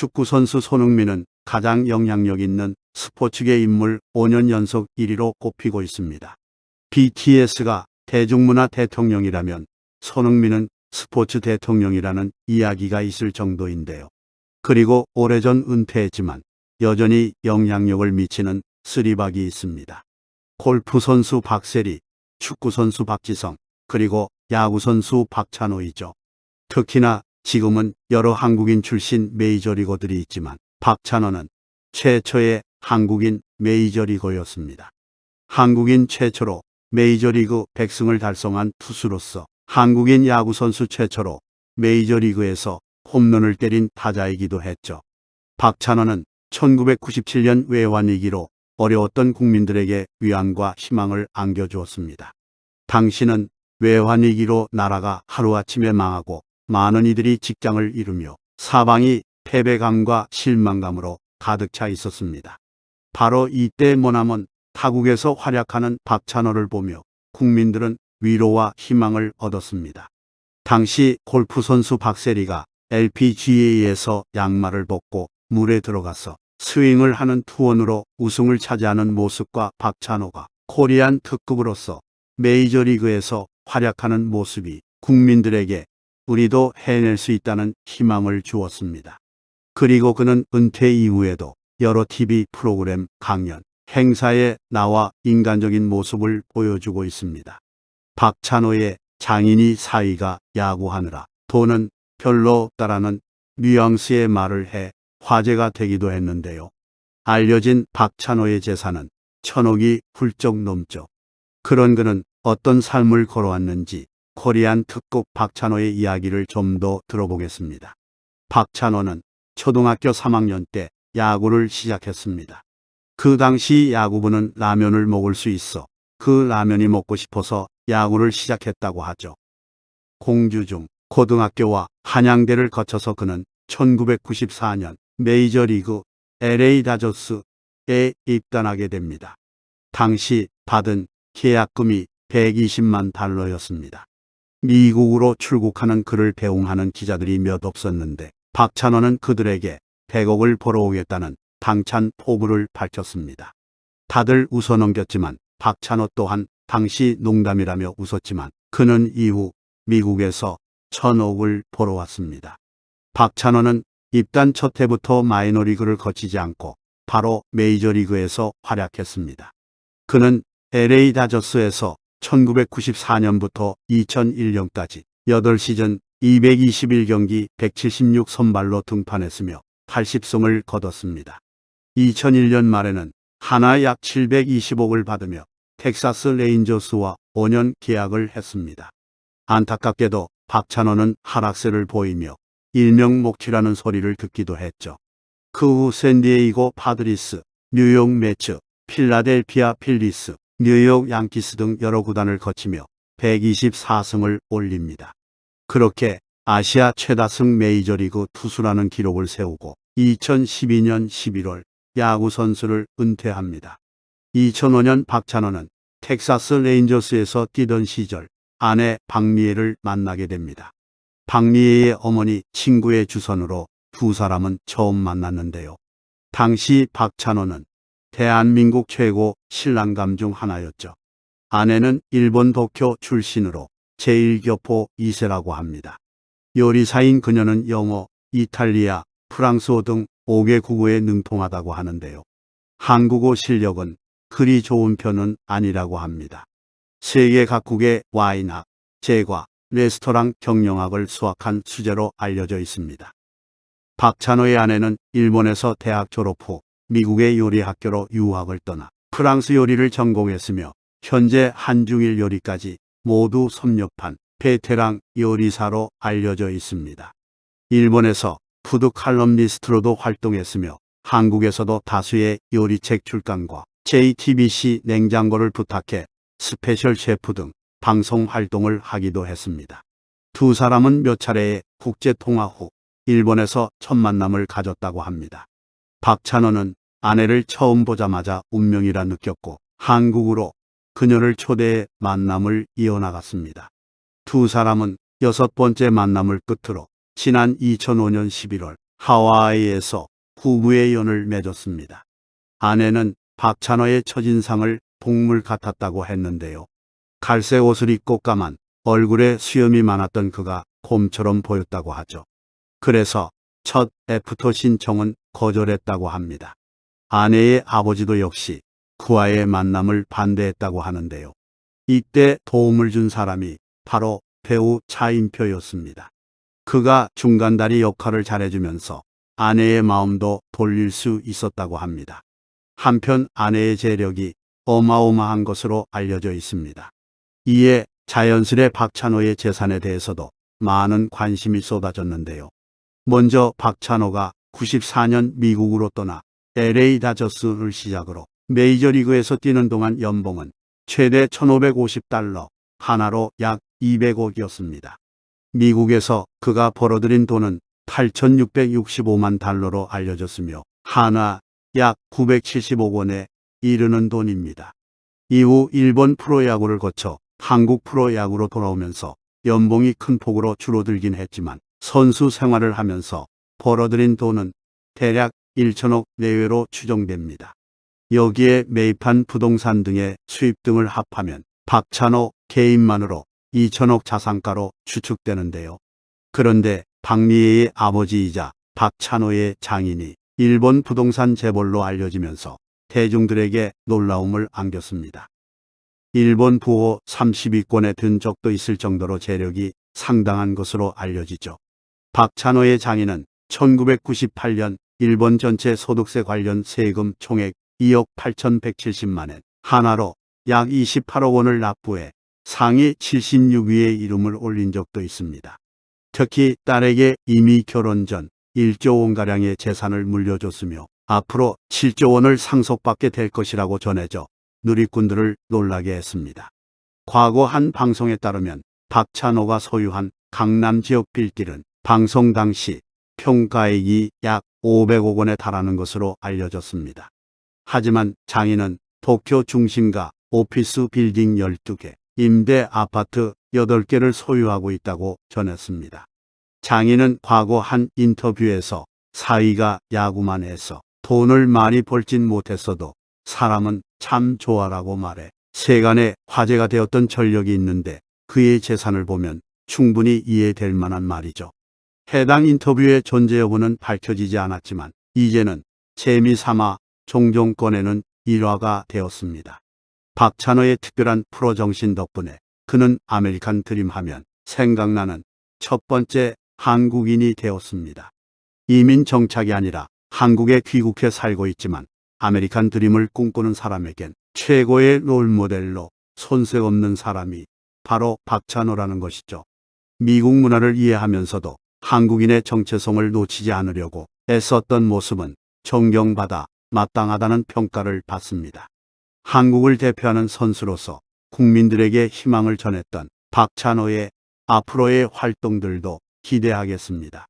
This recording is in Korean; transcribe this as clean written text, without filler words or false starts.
축구선수 손흥민은 가장 영향력 있는 스포츠계 인물 5년 연속 1위로 꼽히고 있습니다. BTS가 대중문화 대통령이라면 손흥민은 스포츠 대통령이라는 이야기가 있을 정도인데요. 그리고 오래전 은퇴했지만 여전히 영향력을 미치는 쓰리박이 있습니다. 골프 선수 박세리, 축구 선수 박지성, 그리고 야구 선수 박찬호이죠. 특히나 지금은 여러 한국인 출신 메이저리거들이 있지만 박찬호는 최초의 한국인 메이저리거였습니다. 한국인 최초로 메이저리그 100승을 달성한 투수로서 한국인 야구 선수 최초로 메이저리그에서 홈런을 때린 타자이기도 했죠. 박찬호는 1997년 외환위기로 어려웠던 국민들에게 위안과 희망을 안겨주었습니다. 당시는 외환위기로 나라가 하루아침에 망하고 많은 이들이 직장을 잃으며 사방이 패배감과 실망감으로 가득 차 있었습니다. 바로 이때 머나먼 타국에서 활약하는 박찬호를 보며 국민들은 위로와 희망을 얻었습니다. 당시 골프 선수 박세리가 LPGA에서 양말을 벗고 물에 들어가서 스윙을 하는 투혼으로 우승을 차지하는 모습과 박찬호가 코리안 특급으로서 메이저리그에서 활약하는 모습이 국민들에게 우리도 해낼 수 있다는 희망을 주었습니다. 그리고 그는 은퇴 이후에도 여러 TV 프로그램, 강연, 행사에 나와 인간적인 모습을 보여주고 있습니다. 박찬호의 장인이 사위가 야구하느라 돈은 별로 없다라는 뉘앙스의 말을 해 화제가 되기도 했는데요. 알려진 박찬호의 재산은 1,000억이 훌쩍 넘죠. 그런 그는 어떤 삶을 걸어왔는지 코리안 특급 박찬호의 이야기를 좀 더 들어보겠습니다. 박찬호는 초등학교 3학년 때 야구를 시작했습니다. 그 당시 야구부는 라면을 먹을 수 있어 그 라면이 먹고 싶어서 야구를 시작했다고 하죠. 공주 중 고등학교와 한양대를 거쳐서 그는 1994년 메이저리그 LA 다저스에 입단하게 됩니다. 당시 받은 계약금이 120만 달러였습니다. 미국으로 출국하는 그를 배웅하는 기자들이 몇 없었는데 박찬호는 그들에게 100억을 벌어오겠다는 당찬 포부를 밝혔습니다. 다들 웃어넘겼지만 박찬호 또한 당시 농담이라며 웃었지만 그는 이후 미국에서 1,000억을 벌어왔습니다. 박찬호는 입단 첫 해부터 마이너리그를 거치지 않고 바로 메이저리그에서 활약했습니다. 그는 LA 다저스에서 1994년부터 2001년까지 8시즌 221경기 176 선발로 등판했으며 80승을 거뒀습니다. 2001년 말에는 하나 약 720억을 받으며 텍사스 레인저스와 5년 계약을 했습니다. 안타깝게도 박찬호는 하락세를 보이며 일명 목치라는 소리를 듣기도 했죠. 그 후 샌디에이고 파드리스, 뉴욕 매츠, 필라델피아 필리스, 뉴욕 양키스 등 여러 구단을 거치며 124승을 올립니다. 그렇게 아시아 최다승 메이저리그 투수라는 기록을 세우고 2012년 11월 야구 선수를 은퇴합니다. 2005년 박찬호는 텍사스 레인저스에서 뛰던 시절 아내 박미애를 만나게 됩니다. 박미애의 어머니 친구의 주선으로 두 사람은 처음 만났는데요. 당시 박찬호는 대한민국 최고 신랑감 중 하나였죠. 아내는 일본 도쿄 출신으로 제1교포 2세라고 합니다. 요리사인 그녀는 영어, 이탈리아, 프랑스어 등 5개 국어에 능통하다고 하는데요. 한국어 실력은 그리 좋은 편은 아니라고 합니다. 세계 각국의 와인학, 제과, 레스토랑 경영학을 수학한 수재로 알려져 있습니다. 박찬호의 아내는 일본에서 대학 졸업 후 미국의 요리학교로 유학을 떠나 프랑스 요리를 전공했으며 현재 한중일 요리까지 모두 섭렵한 베테랑 요리사로 알려져 있습니다. 일본에서 푸드 칼럼니스트로도 활동했으며 한국에서도 다수의 요리책 출간과 JTBC 냉장고를 부탁해 스페셜 셰프 등 방송 활동을 하기도 했습니다. 두 사람은 몇 차례의 국제 통화 후 일본에서 첫 만남을 가졌다고 합니다. 박찬호는 아내를 처음 보자마자 운명이라 느꼈고 한국으로 그녀를 초대해 만남을 이어나갔습니다. 두 사람은 6번째 만남을 끝으로 지난 2005년 11월 하와이에서 부부의 연을 맺었습니다. 아내는 박찬호의 첫인상을 동물 같았다고 했는데요. 갈색 옷을 입고 까만 얼굴에 수염이 많았던 그가 곰처럼 보였다고 하죠. 그래서 첫 애프터 신청은 거절했다고 합니다. 아내의 아버지도 역시 그와의 만남을 반대했다고 하는데요. 이때 도움을 준 사람이 바로 배우 차인표였습니다. 그가 중간다리 역할을 잘해주면서 아내의 마음도 돌릴 수 있었다고 합니다. 한편 아내의 재력이 어마어마한 것으로 알려져 있습니다. 이에 자연스레 박찬호의 재산에 대해서도 많은 관심이 쏟아졌는데요. 먼저 박찬호가 94년 미국으로 떠나 LA 다저스를 시작으로 메이저리그에서 뛰는 동안 연봉은 최대 1,550달러, 하나로 약 200억이었습니다. 미국에서 그가 벌어들인 돈은 8,665만 달러로 알려졌으며 하나 약 970억 원에 이르는 돈입니다. 이후 일본 프로야구를 거쳐 한국 프로야구로 돌아오면서 연봉이 큰 폭으로 줄어들긴 했지만 선수 생활을 하면서 벌어들인 돈은 대략 1천억 내외로 추정됩니다. 여기에 매입한 부동산 등의 수입 등을 합하면 박찬호 개인만으로 2천억 자산가로 추측되는데요. 그런데 박리애의 아버지이자 박찬호의 장인이 일본 부동산 재벌로 알려지면서 대중들에게 놀라움을 안겼습니다. 일본 부호 30위권에 든 적도 있을 정도로 재력이 상당한 것으로 알려지죠. 박찬호의 장인은 1998년 일본 전체 소득세 관련 세금 총액 2억 8,170만 엔, 하나로 약 28억 원을 납부해 상위 76위에 이름을 올린 적도 있습니다. 특히 딸에게 이미 결혼 전 1조 원가량의 재산을 물려줬으며 앞으로 7조 원을 상속받게 될 것이라고 전해져 누리꾼들을 놀라게 했습니다. 과거 한 방송에 따르면 박찬호가 소유한 강남 지역 빌딩은 방송 당시 평가액이 약 500억 원에 달하는 것으로 알려졌습니다. 하지만 장인은 도쿄 중심가 오피스 빌딩 12개, 임대 아파트 8개를 소유하고 있다고 전했습니다. 장인은 과거 한 인터뷰에서 사위가 야구만 해서 돈을 많이 벌진 못했어도 사람은 참 좋아라고 말해 세간에 화제가 되었던 전력이 있는데 그의 재산을 보면 충분히 이해될 만한 말이죠. 해당 인터뷰의 존재 여부는 밝혀지지 않았지만 이제는 재미삼아 종종 꺼내는 일화가 되었습니다. 박찬호의 특별한 프로 정신 덕분에 그는 아메리칸 드림 하면 생각나는 첫 번째 한국인이 되었습니다. 이민 정착이 아니라 한국에 귀국해 살고 있지만 아메리칸 드림을 꿈꾸는 사람에겐 최고의 롤모델로 손색 없는 사람이 바로 박찬호라는 것이죠. 미국 문화를 이해하면서도 한국인의 정체성을 놓치지 않으려고 애썼던 모습은 존경받아 마땅하다는 평가를 받습니다. 한국을 대표하는 선수로서 국민들에게 희망을 전했던 박찬호의 앞으로의 활동들도 기대하겠습니다.